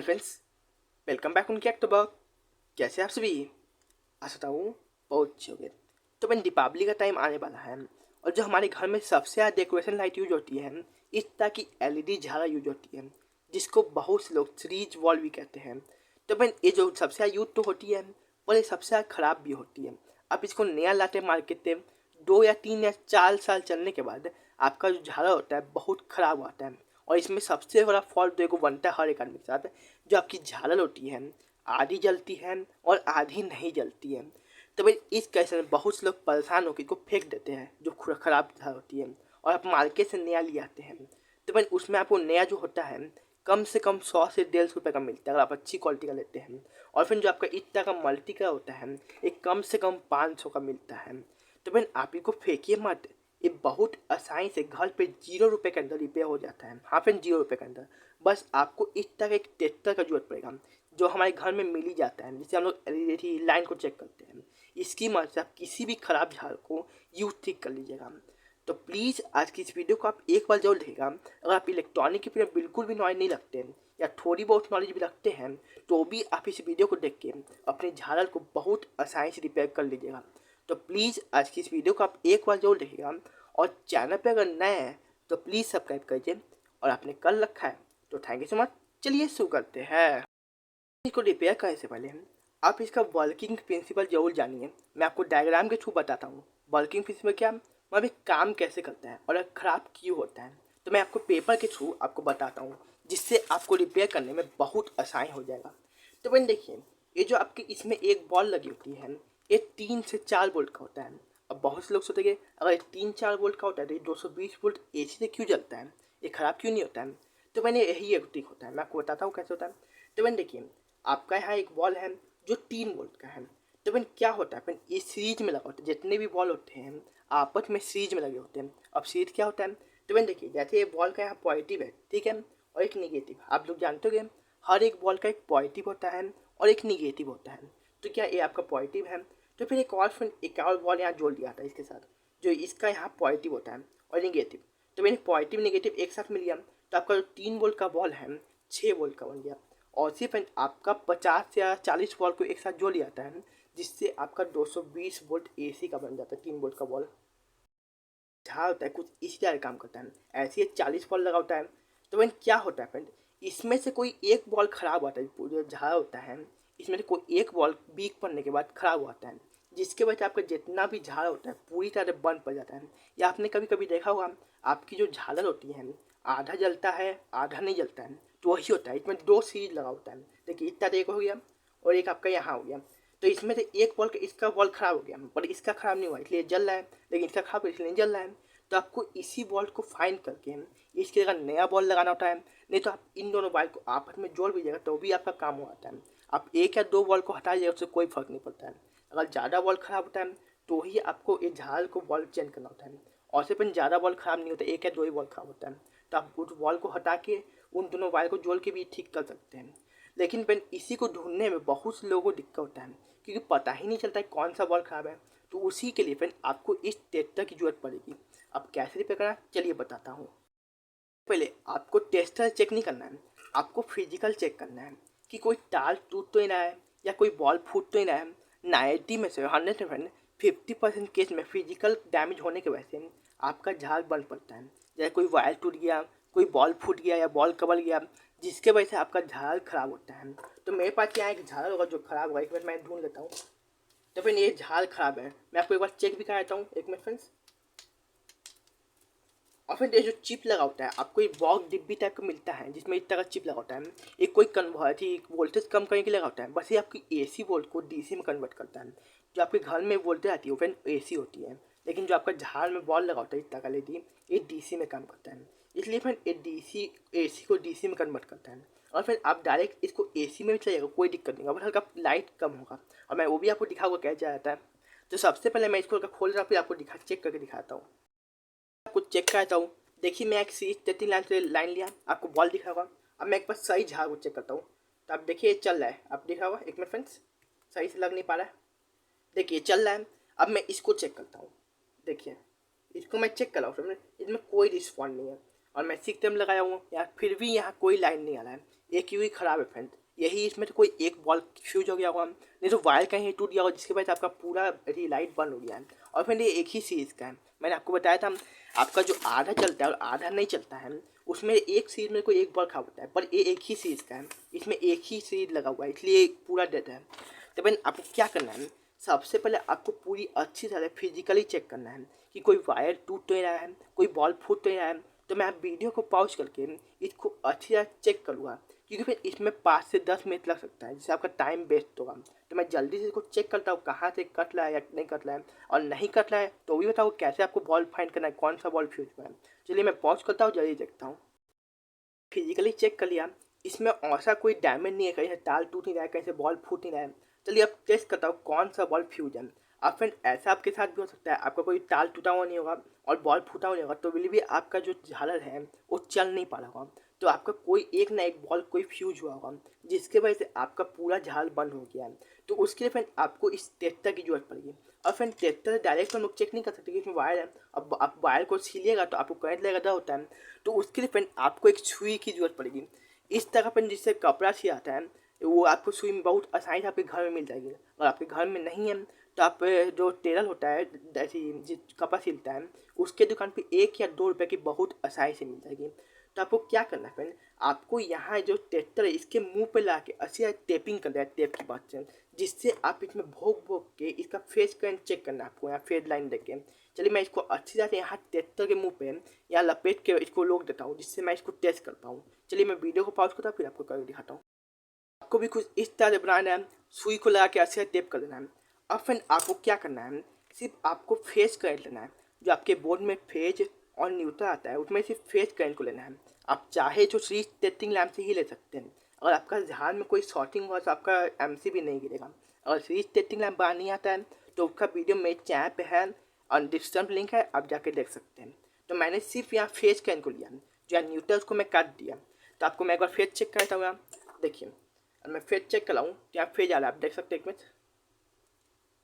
Friends, welcome back उनके अक्टूबर। कैसे आप सभी? आशा हूँ बहुत अच्छे होंगे। तो मैं दीपावली का टाइम आने वाला है और जो हमारे घर में सबसे ज़्यादा डेकोरेशन लाइट यूज होती है इस तरह की एलईडी झालर यूज होती है, जिसको बहुत से लोग सीरीज वॉल भी कहते हैं। तो मैं ये जो सबसे ज़्यादा यूज तो होती है और ये सबसे ज़्यादा ख़राब भी होती है। आप इसको नया लाते मार्केट से 2 या 3 या 4 साल चलने के बाद आपका जो झालर होता है बहुत ख़राब आता है। और इसमें सबसे बड़ा फॉल्ट देखो बनता है हर एक आदमी के साथ, जो आपकी झालर होती है आधी जलती है और आधी नहीं जलती है। तो भाई इस केस में बहुत से लोग परेशान होकर इसको फेंक देते हैं जो ख़राब झालर होती है, और आप मार्केट से नया ले आते हैं। तो भाई उसमें आपको नया जो होता है कम से कम 100 से 150 रुपये का मिलता है अगर आप अच्छी क्वालिटी का लेते हैं। और फिर जो आपका इतना का मल्टी का होता है एक कम से कम 500 का मिलता है। तो भाई आप इसको फेंकिए मत, ये बहुत आसानी से घर पे 0 रुपये के अंदर रिपेयर हो जाता है। हाँ फ्रेंड, 0 रुपये के अंदर। बस आपको इस तरह एक टेस्टर का जरूरत पड़ेगा जो हमारे घर में मिल ही जाता है, जिससे हम लोग एलईडी लाइन को चेक करते हैं। इसकी मदद से आप किसी भी खराब झाड़ को यूज ठीक कर लीजिएगा। तो प्लीज़ आज की इस वीडियो को आप एक बार जरूर देखिएगा। अगर आप इलेक्ट्रॉनिक के पीछे बिल्कुल भी नॉलेज नहीं रखते हैं या थोड़ी बहुत नॉलेज भी रखते हैं तो भी आप इस वीडियो को देख के अपने झालर को बहुत आसानी से रिपेयर कर लीजिएगा। तो प्लीज़ आज की इस वीडियो को आप एक बार जरूर देखिएगा, और चैनल पे अगर नए हैं तो प्लीज़ सब्सक्राइब कीजिए, और आपने कर रखा है तो थैंक यू सो मच। चलिए शुरू करते हैं। इसको रिपेयर करने से पहले आप इसका वर्किंग प्रिंसिपल जरूर जानिए। मैं आपको डायग्राम के थ्रू बताता हूँ वर्किंग प्रिंसिपल क्या, मतलब एक काम कैसे करता है और ख़राब क्यों होता है। तो मैं आपको पेपर के थ्रू आपको बताता हूँ, जिससे आपको रिपेयर करने में बहुत आसानी हो जाएगा। तो बहन देखिए, ये जो आपके इसमें एक बॉल लगी होती है ये 3 से 4 वोल्ट का होता है। अब बहुत से लोग सोचेंगे अगर 3-4 वोल्ट का होता है तो ये 220 वोल्ट एसी से क्यों जलता है, ये ख़राब क्यों नहीं होता है। तो मैंने यही एक ट्रिक होता है, मैं आपको बताता हूँ कैसे होता है। तो मैंने देखिए, आपका यहाँ एक बॉल है जो 3 वोल्ट का है। तो मैंने क्या होता है फ्रेंड, ये सीरीज में लगा होता है, जितने भी बॉल होते हैं आपस में सीरीज में लगे होते हैं। अब सीरीज क्या होता है, तो मैंने देखिए जैसे ये बॉल का यहाँ पॉजिटिव है, ठीक है, और एक निगेटिव। आप लोग जानते होंगे हर एक बॉल का एक पॉजिटिव होता है और एक निगेटिव होता है। तो क्या ये आपका पॉजिटिव है, तो फिर एक और बॉल यहाँ जोड़ दिया था इसके साथ, जो इसका यहाँ पॉजिटिव होता है और निगेटिव। तो मैंने पॉजिटिव निगेटिव एक साथ मिल गया, तो आपका जो 3 वोल्ट का बॉल है 6 वोल्ट का बन गया। और सिर्फ आपका 50 या 40 वोल्ट को एक साथ जोड़ लिया जाता है, जिससे आपका 220 वोल्ट एसी का बन जाता है 3 वोल्ट का बॉल। जहाँ होता है कुछ इसी तरह काम करता है, ऐसे ही 40 बॉल लगा होता है। तो वह क्या होता है फ्रेंड, इसमें से कोई एक बॉल खराब होता है, जो जहाँ होता है इसमें से कोई एक बॉल वीक पड़ने के बाद खराब होता है, जिसके वजह से आपका जितना भी झाड़ होता है पूरी तरह से बंद पड़ जाता है। या आपने कभी कभी देखा होगा आपकी जो झालर होती है आधा जलता है आधा नहीं जलता है, तो वही होता है। इसमें 2 सीरीज लगा होता है, देखिए इतना एक हो गया और एक आपका यहाँ हो गया। तो इसमें से एक बॉल इसका बॉल खराब हो गया पर इसका खराब नहीं हुआ इसलिए जल रहा है, लेकिन इसका खराब इसलिए नहीं जल रहा है। तो आपको इसी बॉल को फाइंड करके इसकी जगह नया बॉल लगाना होता है। नहीं तो आप इन दोनों बॉल को आपस में जोड़ दीजिएगा तो भी आपका काम हो जाता है। आप 1 या 2 बॉल को हटा दीजिएगा उससे कोई फर्क नहीं पड़ता है। अगर ज़्यादा बॉल खराब होता है तो ही आपको इस झाल को बॉल चेंज करना होता है, और सिर्फ ज़्यादा बॉल खराब नहीं होता, 1 या 2 ही बॉल खराब होता है। तो आप उस बॉल को हटा के उन दोनों वायर को जोड़ के भी ठीक कर सकते हैं। लेकिन पेन इसी को ढूंढने में बहुत से लोगों को दिक्कत होता है, क्योंकि पता ही नहीं चलता है कौन सा बॉल खराब है। तो उसी के लिए फ्रेंड आपको इस टेस्टर की जरूरत पड़ेगी। अब कैसे रिपेयर करना चलिए बताता हूँ। पहले आपको टेस्टर चेक नहीं करना है, आपको फिजिकल चेक करना है कि कोई तार टूट तो नहीं रहा है या कोई बॉल फूट तो नहीं रहा है। 90 में से 100 में 50% केस में फिजिकल डैमेज होने की वजह से आपका झाग बंद पड़ता है। जैसे कोई वायर टूट गया, कोई बॉल फूट गया या बॉल कबल गया, जिसके वजह से आपका झाग खराब होता है। तो मेरे पास यहाँ एक झाग होगा जो खराब होगा, एक मिनट मैं ढूंढ लेता हूँ। तो फिर ये झाग खराब है, मैं आपको एक बार चेक भी कराता हूँ, एक मिनट फ्रेंड्स। और फिर ये जो चिप लगा होता है आपको एक बॉक्स डिब्बी टाइप का मिलता है, जिसमें इस तरह का चिप लगा होता है। एक कोई कन्वर्ट वोल्टेज कम करने के लिए लगा होता है, बस ये आपकी एसी वोल्ट को डीसी में कन्वर्ट करता है। जो आपके घर में वोल्टेज आती है वो फ्रेंड एसी होती है, लेकिन जो आपका झाड़ में बॉल लगा होता है इस तरह का लेडी, ये डीसी में काम करता है। इसलिए फ्रेंड ये डीसी एसी को डीसी में कन्वर्ट करता है। और फिर आप डायरेक्ट इसको एसी में भी चलेगा, कोई दिक्कत नहीं होगा, बस हल्का लाइट कम होगा। और मैं वो भी आपको दिखाऊंगा कैसे जाता है। तो सबसे पहले मैं इसको खोल रहा फिर आपको चेक करके दिखाता हूँ, आपको चेक कराता हूँ। देखिए मैं एक सीरीज 3 लाइन से लाइन लिया, आपको बॉल दिखा होगा। अब मैं एक बार सही झाग को चेक करता हूँ, तो आप देखिए चल रहा है, आप दिखा होगा। एक मिनट फ्रेंड्स, सही से लग नहीं पा रहा है, देखिए चल रहा है। अब मैं इसको चेक करता हूँ, देखिए इसको मैं चेक कर रहा हूँ, इसमें कोई रिस्पॉन्ड नहीं है। और मैं सिक्स टाइम लगाया हूँ यार, फिर भी यहाँ कोई लाइन नहीं आ रहा है। ये क्यों ही ख़राब है फ्रेंड, यही इसमें तो कोई एक बॉल फ्यूज हो गया होगा, नहीं तो वायर कहीं टूट गया होगा जिसके वजह से आपका पूरा लाइट बंद हो गया है। और फ्रेंड ये एक ही सीरीज़ का है, मैंने आपको बताया था आपका जो आधा चलता है और आधा नहीं चलता है उसमें एक सीरीज में कोई एक बॉल खराब होता है, पर ये एक ही सीरीज का है, इसमें एक ही सीरीज लगा हुआ है इसलिए पूरा डेड है। तो फ्रेंड आपको क्या करना है, सबसे पहले आपको पूरी अच्छी तरह फिजिकली चेक करना है कि कोई वायर टूट तो नहीं रहा है, कोई बॉल फूट तो नहीं रहा है। तो मैं वीडियो को पॉज करके इसको अच्छी तरह चेक करूँगा, क्योंकि फिर इसमें 5 से 10 मिनट लग सकता है जिससे आपका टाइम वेस्ट होगा। तो मैं जल्दी से इसको चेक करता हूँ कहाँ से कट रहा है या नहीं कट रहा है, और नहीं कट रहा है तो भी बताओ कैसे आपको बॉल फाइंड करना है, कौन सा बॉल फ्यूज हुआ है। चलिए मैं पॉज करता हूँ, जल्दी देखता हूँ। फिजिकली चेक कर लिया, इसमें ऐसा कोई डैमेज नहीं है, कहीं से तार टूट नहीं रहा है, कहीं से बॉल फूट नहीं रहा है। चलिए अब टेस्ट करता हूँ कौन सा बॉल फ्यूज है। अब फ्रेंड ऐसा आपके साथ भी हो सकता है, आपका कोई तार टूटा हुआ नहीं होगा और बॉल फूटा हुआ नहीं होगा, तो भी आपका जो झालर है वो चल नहीं पा रहा होगा, तो आपका कोई एक ना एक बॉल कोई फ्यूज हुआ होगा जिसके वजह से आपका पूरा झाल बंद हो गया है। तो उसके लिए फ्रेंड आपको इस टेस्टर की जरूरत पड़ेगी। और फ्रेंड टेस्टर से डायरेक्ट हम लोग चेक नहीं कर सकते कि इसमें वायर है, अब आप वायर को छीलिएगा तो आपको करंट लगेगा, डर होता है। तो उसके लिए फ्रेंड आपको एक सुई की जरूरत पड़ेगी, इस तरह फ्रेंड जिससे कपड़ा सिलाता है वो आपको सुई में बहुत आसानी से आपके घर में मिल जाएगी। और आपके घर में नहीं है तो आप जो टेलर होता है जैसे जिस कपड़ा सिलता है उसके दुकान पे 1 या 2 रुपये की बहुत आसानी से मिल जाएगी। तो आपको क्या करना है फ्रेंड, आपको यहाँ जो टेस्टर है इसके मुंह पे ला के अच्छी टेपिंग करना है टेप की बात से, जिससे आप इसमें भोग भोग के इसका फेस करंट चेक करना है आपको यहाँ फेड लाइन देख के। चलिए मैं इसको अच्छी तरह से यहाँ टेस्टर के मुंह पे या लपेट के इसको रोक देता हूँ जिससे मैं इसको टेस्ट कर पाऊँ। चलिए मैं वीडियो को पॉज करता हूँ फिर आपको करके दिखाता हूँ। आपको भी कुछ इस तरह से बनाना है, सुई को लगा के अच्छे से टेप कर देना है। अब फ्रेंड आपको क्या करना है, सिर्फ आपको फेस करंट लेना है, जो आपके बोर्ड में फेज और न्यूट्रल आता है उसमें सिर्फ फेस करंट को लेना है। आप चाहे तो सीरीज टेस्टिंग लैम्प से ही ले सकते हैं। अगर आपका ध्यान में कोई शॉर्टिंग हुआ तो आपका एमसी भी नहीं गिरेगा। अगर सीरीज टेस्टिंग लैम्प बनाना नहीं आता है तो उसका वीडियो मेरे चैनल पे है और डिस्क्रिप्शन लिंक है, आप जाके देख सकते हैं। तो मैंने सिर्फ यहाँ फेस करंट को लिया, जो है न्यूट्रल उसको मैं काट दिया। तो आपको मैं एक बार फेस चेक करता हूँ यहाँ, देखिए मैं फेज चेक कराऊँ तो यहाँ फेज आ रहा है, आप देख सकते हैं एक मिनट,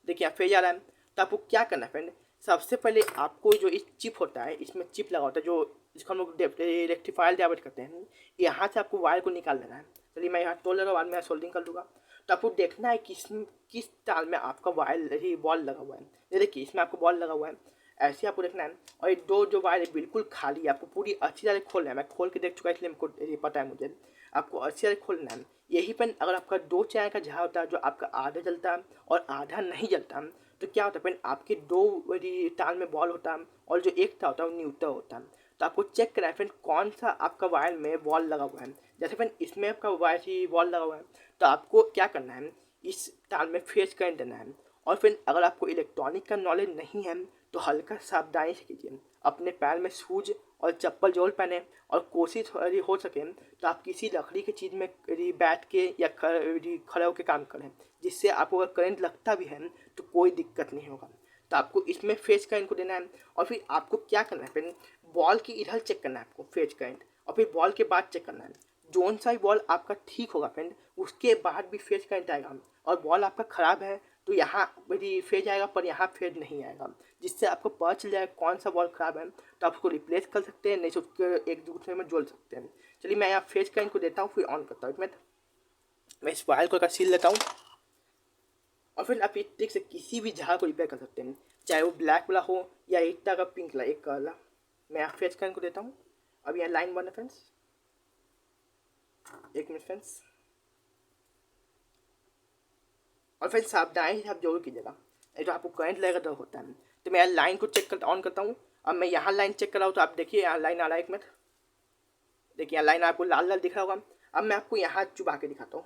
देखिए यहाँ फेज आ रहा है। तो आपको क्या करना है फ्रेंड, सबसे पहले आपको जो इस चिप होता है इसमें चिप लगा होता है जो इसको हम लोग रेक्टिफायर डाइवर्ट करते हैं, यहाँ से आपको वायर को निकाल लेना है। चलिए मैं यहाँ तोड़ लगा, बाद में मैं सोल्डिंग कर दूँगा। तो आपको देखना है किस तार में आपका वायर बॉल लगा हुआ है। ये देखिए इसमें आपको बॉल लगा हुआ है, ऐसे आपको देखना है। और ये दो जो वायर है बिल्कुल खाली है, आपको पूरी अच्छी तरह खोलना है। मैं खोल के देख चुका इसलिए हमको पता है मुझे, आपको अच्छी तरह खोलना है। यही पेन अगर आपका 2 चैनल का झाड़ होता है जो आपका आधा जलता है और आधा नहीं जलता तो क्या होता है पेन आपके 2 तार में बॉल होता है और जो एक तार होता है वो न्यूट्रल होता है। तो आपको चेक करना है फ्रेंड कौन सा आपका वायर में बॉल लगा हुआ है। जैसे फ्रेंड इसमें आपका वायर ही बॉल लगा हुआ है तो आपको क्या करना है, इस तार में फेस करंट देना है। और फिर अगर आपको इलेक्ट्रॉनिक का नॉलेज नहीं है तो हल्का सावधानी से कीजिए, अपने पैर में शूज और चप्पल जरूर पहने। और कोशिश यदि हो सके तो आप किसी लकड़ी की चीज़ में यदि बैठ के या खड़े होकर काम करें, जिससे आपको अगर करंट लगता भी है तो कोई दिक्कत नहीं होगा। तो आपको इसमें फेस करंट को देना है। और फिर आपको क्या करना है फ्रेंड, बॉल की इधर चेक करना है आपको फेस करंट, और फिर बॉल के बाद चेक करना है। जोन सा ही बॉल आपका ठीक होगा फ्रेंड उसके बाद भी फेज करंट आएगा। और बॉल आपका ख़राब है तो यहाँ यदि फेज आएगा पर यहाँ फेज नहीं आएगा, जिससे आपको पता चल जाएगा कौन सा बॉल ख़राब है। तो आप उसको रिप्लेस कर सकते हैं, नहीं तो उसके एक दूसरे में जोड़ सकते हैं। चलिए मैं यहाँ फेज करंट को देता हूँ फिर ऑन करता हूँ। मैं इस वायर को सील लेता हूँ। और फिर आप इस ट्रिक से किसी भी झाड़ को रिपेयर कर सकते हैं, चाहे वो ब्लैक वाला हो या एक का पिंक वाला, एक वाला। मैं यहाँ फेज करंट को देता हूँ। अब यहाँ लाइन बन है फ्रेंड्स, एक मिनट फ्रेंड्स। और फिर सावधानी से आप जरूर कीजिएगा, नहीं तो आपको करंट लगेगा तो होता है। तो मैं लाइन को चेक कर ऑन करता हूँ। अब मैं यहाँ लाइन चेक कर रहा हूँ तो आप देखिए यहाँ लाइन आ रहा है, एक मिनट देखिए यहाँ लाइन आपको लाल लाल दिख रहा होगा। अब मैं आपको यहाँ चुबा के दिखाता हूँ,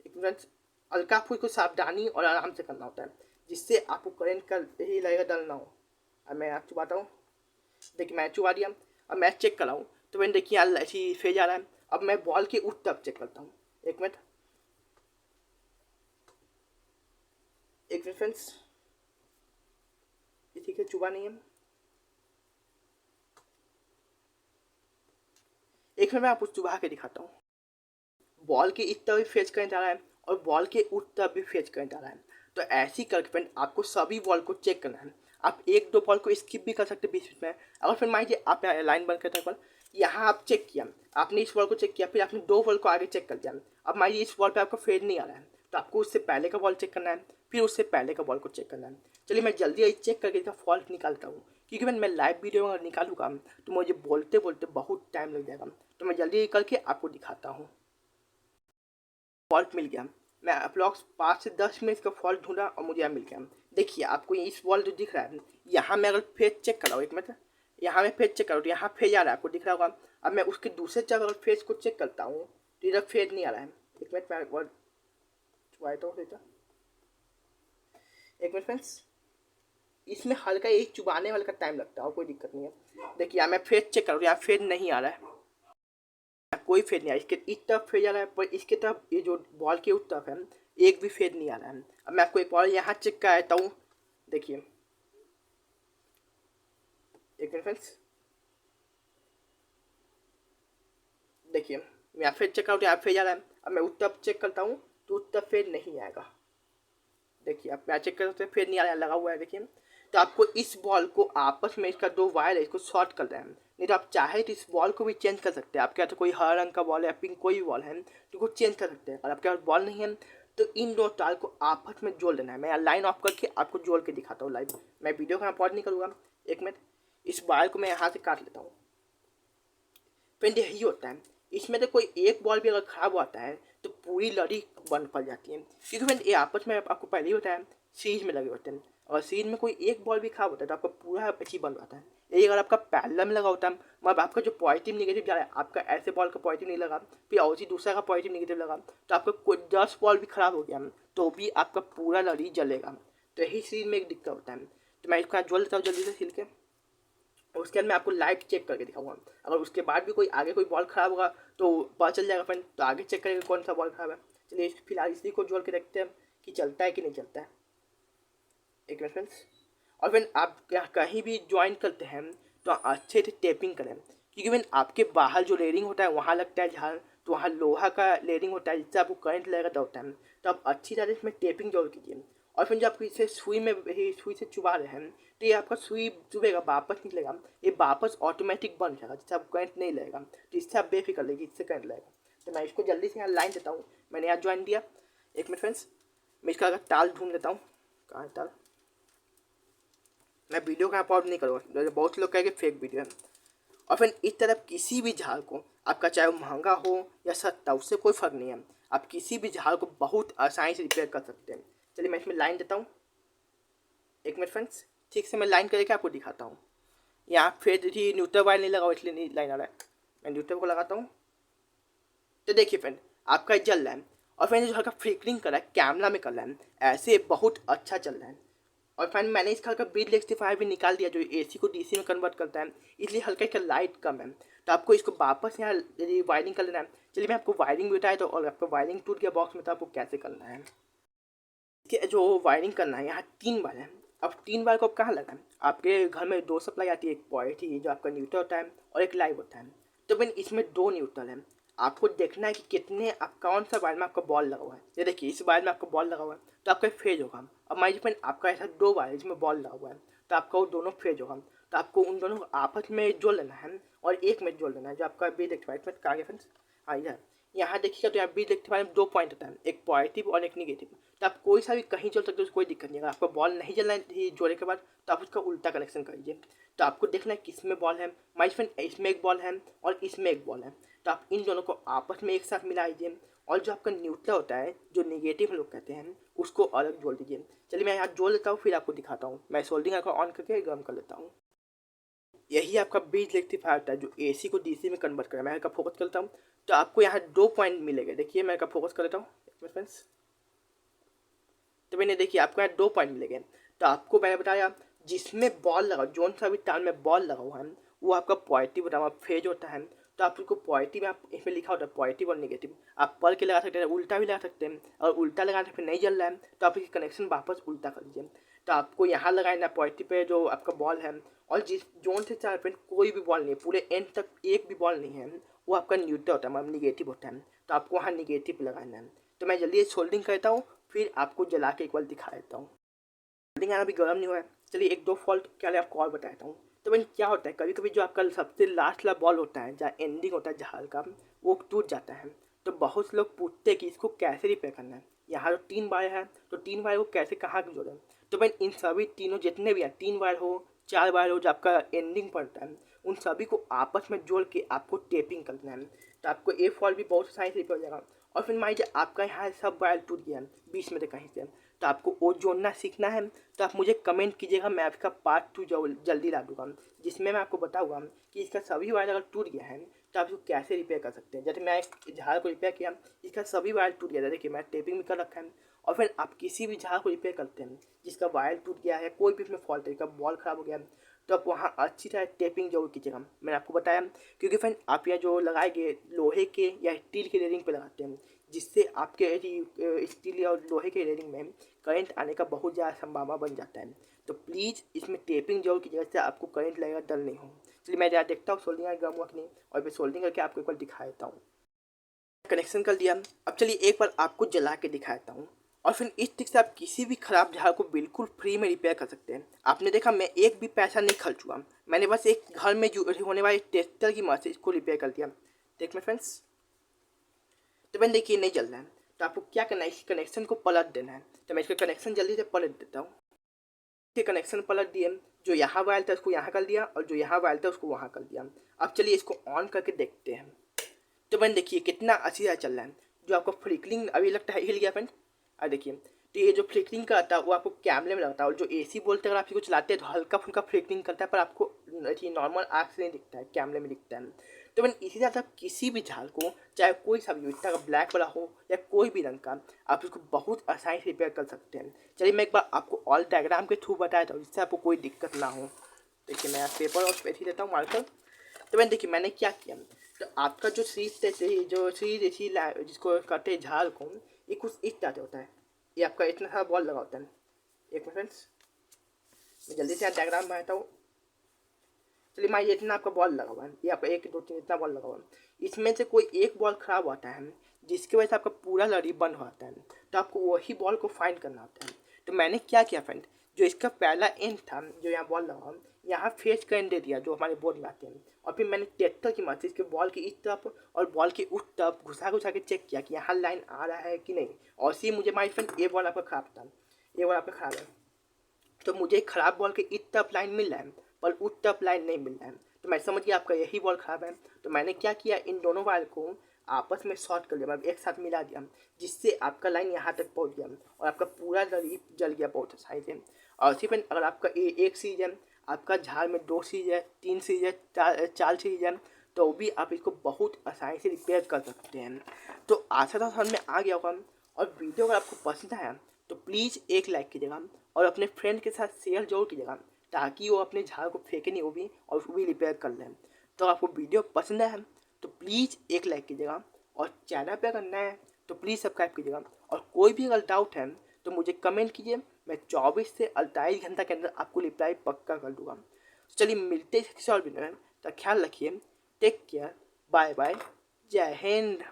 एक मिनट। हल्का फुल्का सावधानी और आराम से करना होता है जिससे आपको करंट का यही लगेगा डर ना हो। अब मैं यहाँ चुबाता हूँ, देखिए मैं चुबा दिया। अब मैं चेक कर रहा हूँ तो मैंने देखिए यहाँ ऐसी फेज आ रहा है। अब मैं बॉल के उस तरफ चेक करता हूँ, एक मिनट फ्रेंड्स, ये ठीक है चुबा नहीं है। एक मिनट मैं आपको चुबा के दिखाता हूँ। बॉल के इस तरफ भी फेज करंट आ रहा है और बॉल के उस तरफ भी फेज करंट आ रहा है। तो ऐसी करके फ्रेंड आपको सभी बॉल को चेक करना है। आप 1-2 बॉल को स्किप भी कर सकते हैं बीच में। अगर फिर मान लीजिए आप लाइन बंद करते हैं, यहाँ आप चेक किया, आपने इस बॉल को चेक किया, फिर आपने 2 बॉल को आगे चेक कर दिया। अब मान लीजिए इस बॉल पे आपका फेड नहीं आ रहा है, तो आपको उससे पहले का बॉल चेक करना है, फिर उससे पहले का बॉल को चेक करना है। चलिए मैं जल्दी ये चेक करके इसका फॉल्ट निकालता हूँ, क्योंकि मैं लाइव वीडियो अगर निकालूंगा तो मुझे बोलते बोलते बहुत टाइम लग जाएगा। तो मैं जल्दी करके आपको दिखाता हूँ। फॉल्ट मिल गया। मैं अप्रॉक्स 5 से 10 मिनट का फॉल्ट ढूंढा और मुझे यहाँ मिल गया। देखिए आपको इस बॉल जो दिख रहा है, यहाँ मैं अगर फेज चेक कर रहा हूँ, एक मिनट, यहाँ मैं फेज चेक कर रहा हूँ, यहाँ फेज आ रहा है, आपको दिख रहा होगा। अब मैं उसके दूसरे जगह अगर फेज को चेक करता हूँ तो इधर फेज नहीं आ रहा है। एक मिनट मैं एक मिनट फ्रेंड्स, इसमें हल्का एक चुबाने वाले का टाइम लगता है और कोई दिक्कत नहीं है। देखिए यहाँ मैं फेज चेक कर रहा हूँ, यहाँ फेज नहीं आ रहा है, कोई फेड नहीं आ रहा। इसके इस तरफ फेड आ रहा है, पर इसके तरफ ये जो बॉल के उस तरफ है एक भी फेड नहीं आ रहा है। अब मैं आपको एक बॉल यहाँ चेक कराता हूँ। देखिए एक मिनट फ्रेंड्स, देखिए मैं यहाँ फेड चेक कराऊँ, यहाँ फेड आ रहा है। अब मैं उस तरफ चेक करता हूँ तो उस तरफ फेड नहीं आएगा। देखिए आप मैं चेक करते फेड नहीं आ रहा है, लगा हुआ है। देखिए तो आपको इस बॉल को आपस में इसका 2 वायर है, इसको शॉर्ट कर रहे हैं। नहीं तो आप चाहे तो इस बॉल को भी चेंज कर सकते हैं। आपके यहाँ तो कोई हरा रंग का बॉल है या पिंक कोई भी बॉल है तो वो चेंज कर सकते हैं। अगर आपके पास बॉल नहीं है तो इन 2 तार को आपस में जोड़ लेना है। मैं लाइन ऑफ करके आपको जोड़ के दिखाता हूँ लाइव। मैं वीडियो का पॉज नहीं करूँगा, एक मिनट। इस वायर को मैं यहाँ से काट लेता हूँ। फ्रेंड यही होता है, इसमें तो कोई एक बॉल भी अगर खराब होता है तो पूरी लड़ी बंद पड़ जाती है। क्योंकि फ्रेंड ये आपस में आपको पहले ही होता है, सीरीज में लगे होते हैं। और सीरीज में कोई एक बॉल भी खराब होता है तो आपका पूरा अच्छी बन जाता है। यही अगर आपका पैरेलल में लगा होता है, मतलब आपका जो पॉजिटिव निगेटिव जा रहा है, आपका ऐसे बॉल का पॉजिटिव नहीं लगा, फिर और ही दूसरा का पॉजिटिव निगेटिव लगा, तो आपका कोई 10 बॉल भी खराब हो गया तो भी आपका पूरा लड़ी जलेगा। तो यही सीरीज में एक दिक्कत होता है। तो मैं इसको जोड़ लेता हूँ जल्दी से सिल के, और उसके बाद मैं आपको लाइव चेक करके दिखाऊंगा। अगर उसके बाद भी कोई आगे कोई बॉल खराब होगा तो पता चल जाएगा फ्रेंड, तो आगे चेक करेंगे कौन सा बॉल खराब है। चलिए फिलहाल इसी को जोड़ के देखते हैं कि चलता है कि नहीं चलता है। एक मिनट फ्रेंड्स, और फ्रेंड आप कहीं भी ज्वाइन करते हैं तो अच्छे से टेपिंग करें, क्योंकि फ्रेंड आपके बाहर जो लेयरिंग होता है वहाँ लगता है झाड़, तो वहाँ लोहा का लेयरिंग होता है जिससे आपको करंट लगेगा दौड़ता है। तो आप अच्छी तरह इसमें टेपिंग जरूर कीजिए। और फिर जब आप इसे सुई से चुबा रहे हैं तो ये आपका सुई चुभेगा, वापस निकलेगा, ये वापस ऑटोमेटिक बन जाएगा जिससे आपको करंट नहीं लगेगा। तो इससे आप बेफिक्र लेगी, इससे करंट लगेगा। तो मैं इसको जल्दी से यहाँ लाइन देता हूँ। मैंने यहाँ ज्वाइन दिया। एक मिनट फ्रेंड्स, मैं इसका अगर ताल ढूंढ लेता हूँ। कहाँ है ताल? मैं वीडियो का अपलोड नहीं करूँगा, बहुत लोग कहेंगे फेक वीडियो है। और फिर इस तरफ किसी भी झाड़ को, आपका चाहे वो महंगा हो या सस्ता, उससे कोई फ़र्क नहीं है। आप किसी भी झाड़ को बहुत आसानी से रिपेयर कर सकते हैं। चलिए मैं इसमें लाइन देता हूँ। एक मिनट फ्रेंड्स, ठीक से मैं लाइन करके आपको दिखाता हूँ। यहाँ फिर ही न्यूट्रल वायर नहीं लगा, इसलिए नहीं लाइन आ रहा है। मैं न्यूट्रल को लगाता हूँ तो देखिए फ्रेंड आपका जल रहा है। और फ्रेंड जो हल्का फ्लिकरिंग कर रहा है कैमरा में कर रहा है, ऐसे बहुत अच्छा चल रहा है। और फ्रेंड मैंने इसका हल्का ब्रिज रेक्टिफायर भी निकाल दिया जो एसी को डीसी में कन्वर्ट करता है, इसलिए हल्का इसका लाइट कम है। तो आपको इसको वापस यहाँ यदि वायरिंग कर लेना है, चलिए मैं आपको वायरिंग भी बताया तो, और आपको वायरिंग टूट गया बॉक्स में तो आपको कैसे करना है। इसके जो वायरिंग करना है यहाँ 3 बार है। अब 3 बार को आप कहाँ लगाएं? आपके घर में 2 सप्लाई आती है, एक पॉइंट जो आपका न्यूट्रल होता है और एक लाइव होता है। तो मैंने इसमें 2 न्यूट्रल है। आपको देखना है कि कितने आप कौन सा वायर में आपका बॉल लगा हुआ है। ये देखिए इस वायर में आपका बॉल लगा हुआ है तो आपका फेज होगा। अब मान लीजिए आपका ऐसा 2 वायर है जिसमें बॉल लगा हुआ है तो आपका वो दोनों फेज होगा। तो आपको उन दोनों को आपस में जोड़ लेना है और एक में जोड़ लेना है। जो आपका बी देखते हैं कहाँ गया फ्रेंड्स, हाँ इधर। यहाँ देखिएगा तो यहाँ बी देखते हैं 2 पॉइंट होता है, एक पॉजिटिव और एक निगेटिव। तो आप कोई सा भी कहीं जोड़ सकते हो, कोई दिक्कत नहीं। अगर आपको बॉल नहीं जलना है जोड़े के बाद तो आप उसका उल्टा कनेक्शन करिए। तो आपको देखना है किस में बॉल है। माई फ्रेंड इसमें एक बॉल है और इसमें एक बॉल है, तो आप इन दोनों को आपस में एक साथ मिला दीजिए। और जो आपका न्यूट्रल होता है जो निगेटिव लोग कहते हैं उसको अलग जोड़ दीजिए। चलिए मैं यहाँ जोड़ लेता हूँ फिर आपको दिखाता हूँ। मैं सोल्डिंग को ऑन करके गर्म कर लेता हूँ। यही आपका ब्रिज रेक्टिफायर होता है जो एसी को डीसी में कन्वर्ट करें। मैं इसका फोकस करता हूँ तो आपको यहाँ 2 पॉइंट मिलेंगे। देखिए मैं इसका फोकस कर लेता हूँ फ्रेंड्स, तो मैंने देखिए आपको यहाँ 2 पॉइंट मिलेंगे। तो आपको मैंने बताया जिसमें बॉल लगा, जोन सा भी तार में बॉल लगा हुआ है वो आपका पॉजिटिव होता है, फेज होता है। तो आप उसको पॉजिटिव में, आप इसमें लिखा होता है पॉजिटिव और निगेटिव, आप पढ़ के लगा सकते हैं, उल्टा भी लगा सकते हैं। और उल्टा लगाने फिर नहीं जल रहा है तो आप इसकी कनेक्शन वापस उल्टा कर लीजिए। तो आपको यहाँ लगाना पॉजिटिव पे जो आपका बॉल है, और जिस जोन से चार पे कोई भी बॉल नहीं है, पूरे एंड तक एक भी बॉल नहीं है, वो आपका न्यूट्रल होता है, मतलब निगेटिव होता है। तो आपको वहाँ निगेटिव लगाना है। तो मैं जल्दी सोल्डिंग करता हूँ फिर आपको जला के एक बार दिखा देता हूँ। सोल्डिंग आना भी गर्म नहीं हुआ है। चलिए 1-2 फॉल्ट क्या आपको और बताता हूँ। तो भाई क्या होता है, कभी कभी जो आपका सबसे लास्ट वाला बॉल होता है, जहाँ एंडिंग होता है झाल का, वो टूट जाता है। तो बहुत से लोग पूछते हैं कि इसको कैसे रिपेयर करना है। यहाँ जो 3 वायर है, तो 3 वायर को कैसे कहाँ जोड़ें। तो भाई इन सभी तीनों जितने भी हैं, 3 वायर हो 4 वायर हो, जो आपका एंडिंग पड़ता है, उन सभी को आपस में जोड़ के आपको टेपिंग करना है। तो आपको ए फॉल्ट भी बहुत आसानी से रिपेयर हो जाएगा। और फिर मान लीजिए आपका यहाँ सब वायर टूट गया है बीच में से कहीं से, तो आपको वो जोड़ना सीखना है। तो आप मुझे कमेंट कीजिएगा, मैं आपका पार्ट 2 जल्दी ला दूँगा, जिसमें मैं आपको बताऊँगा कि इसका सभी वायर अगर टूट गया है तो आप इसको कैसे रिपेयर कर सकते हैं। जैसे मैं एक झाड़ को रिपेयर किया, इसका सभी वायर टूट गया था, देखिए मैं टेपिंग भी कर रखा है। और फिर आप किसी भी झाड़ को रिपेयर करते हैं जिसका वायर टूट गया है, कोई भी इसमें फॉल्ट है, इसका बॉल ख़राब हो गया है, तो आप वहाँ अच्छी तरह टेपिंग जरूर कीजिएगा। मैंने आपको बताया, क्योंकि फ्रेंड आप यहाँ जो लगाएंगे लोहे के या स्टील के रेलिंग पे लगाते हैं, जिससे आपके स्टील और लोहे के रेलिंग में करंट आने का बहुत ज़्यादा संभावना बन जाता है। तो प्लीज़ इसमें टेपिंग जरूर कीजिएगा, जिससे आपको करंट लगेगा, डर नहीं हो। चलिए मैं ज़्यादा देखता हूँ सोल्डिंग गर्म हुआ कि नहीं, और फिर सोल्डिंग करके आपको एक बार दिखा देता हूँ। कनेक्शन कर दिया, अब चलिए एक बार आपको जला के दिखा देता हूँ। और फिर इस ट्रिक से आप किसी भी ख़राब झाड़ को बिल्कुल फ्री में रिपेयर कर सकते हैं। आपने देखा मैं एक भी पैसा नहीं खर्च हुआ, मैंने बस एक घर में होने वाले टेस्टर की मदद से इसको रिपेयर कर दिया। देख मेरे फ्रेंड्स, तो मैंने देखिए नहीं जल रहा है, तो आपको क्या करना है, इस कनेक्शन को पलट देना है। तो मैं इसका कनेक्शन जल्दी से पलट देता हूँ। के कनेक्शन पलट दिए, जो यहाँ वायर था उसको यहाँ कर दिया, और जो यहाँ वायर था उसको वहाँ कर दिया। अब चलिए इसको ऑन करके देखते हैं। तो मैंने देखिए कितना अच्छी तरह चल रहा है। जो आपको फ्लिकरिंग अभी लगता है हिल गया फ्रेंड, अब देखिए, तो ये जो फ्लिकरिंग करता है वो आपको कैमरे में लगता है, और जो एसी बोलते अगर आप इसको चलाते हैं तो हल्का फुल्का फ्लिकरिंग करता है, पर आपको नॉर्मल आँख से नहीं दिखता है, कैमरे में दिखता है। तो मैंने इसी तरह आप किसी भी झाल को, चाहे कोई सा भी इतना ब्लैक वाला हो या कोई भी रंग का, आप इसको बहुत आसानी से रिपेयर कर सकते हैं। चलिए मैं एक बार आपको ऑल डायग्राम के थ्रू बताया था, जिससे आपको कोई दिक्कत ना हो। देखिए मैं पेपर और पेज ही देता हूँ मार्कर। तो मैंने देखिए मैंने क्या किया, तो आपका जो सीरीज थी जिसको कहते हैं झाल को, ये कुछ इस तरह से होता है। ये आपका इतना सारा बॉल लगा होता है। एक मिनट फ्रेंड्स, मैं जल्दी से डायग्राम बनाता हूँ। चलिए मान ये इतना आपका बॉल लगा हुआ है, ये आपका 1 2 3 इतना बॉल लगा हुआ है। इसमें से कोई एक बॉल खराब होता है, जिसकी वजह से आपका पूरा लड़ी बंद हो जाता है। तो आपको वही बॉल को फाइंड करना होता है। तो मैंने क्या किया फ्रेंड, जो इसका पहला एंड था, जो यहाँ बॉल लगा, यहाँ फेस करंट दे दिया, जो हमारे बोर्ड में आते हैं। और फिर मैंने ट्रैक्टर की मदद से इसके बॉल की इस तरफ और बॉल की उस तरफ घुसा के चेक किया कि यहाँ लाइन आ रहा है कि नहीं। और सी मुझे माई फ्रेंड ये बॉल आपका खराब था, ये बॉल आपका खराब है, तो मुझे खराब बॉल के इस तरफ लाइन मिल रहा है, पर उस तरफ लाइन नहीं मिल रहा है। तो मैं समझ गया आपका यही बॉल खराब है। तो मैंने क्या किया, इन दोनों वायर को आपस में शॉर्ट कर लिया, मतलब एक साथ मिला दिया, जिससे आपका लाइन यहाँ तक पहुँच गया और आपका पूरा जल गया बहुत आसानी से। और सिर्फ अगर आपका एक सीरीज है, आपका झाड़ में 2 सीरीज है, 3 सीरीज है, 4 सीरीज है, तो भी आप इसको बहुत आसानी से रिपेयर कर सकते हैं। तो आशा था समझ में आ गया होगा। और वीडियो अगर आपको पसंद आया तो प्लीज़ एक लाइक कीजिएगा, और अपने फ्रेंड के साथ शेयर जरूर कीजिएगा, ताकि वो अपने झाड़ को फेंके नहीं वो भी, और उसको भी रिपेयर कर लें। तो आपको वीडियो पसंद है तो प्लीज़ एक लाइक कीजिएगा, और चैनल पे अगर नया है तो प्लीज़ सब्सक्राइब कीजिएगा। और कोई भी अगर डाउट है तो मुझे कमेंट कीजिए, मैं 24 से 48 घंटा के अंदर आपको रिप्लाई पक्का कर दूँगा। चलिए मिलते हैं किसी और वीडियो में, तो ख्याल रखिए, टेक केयर, बाय बाय, जय हिंद।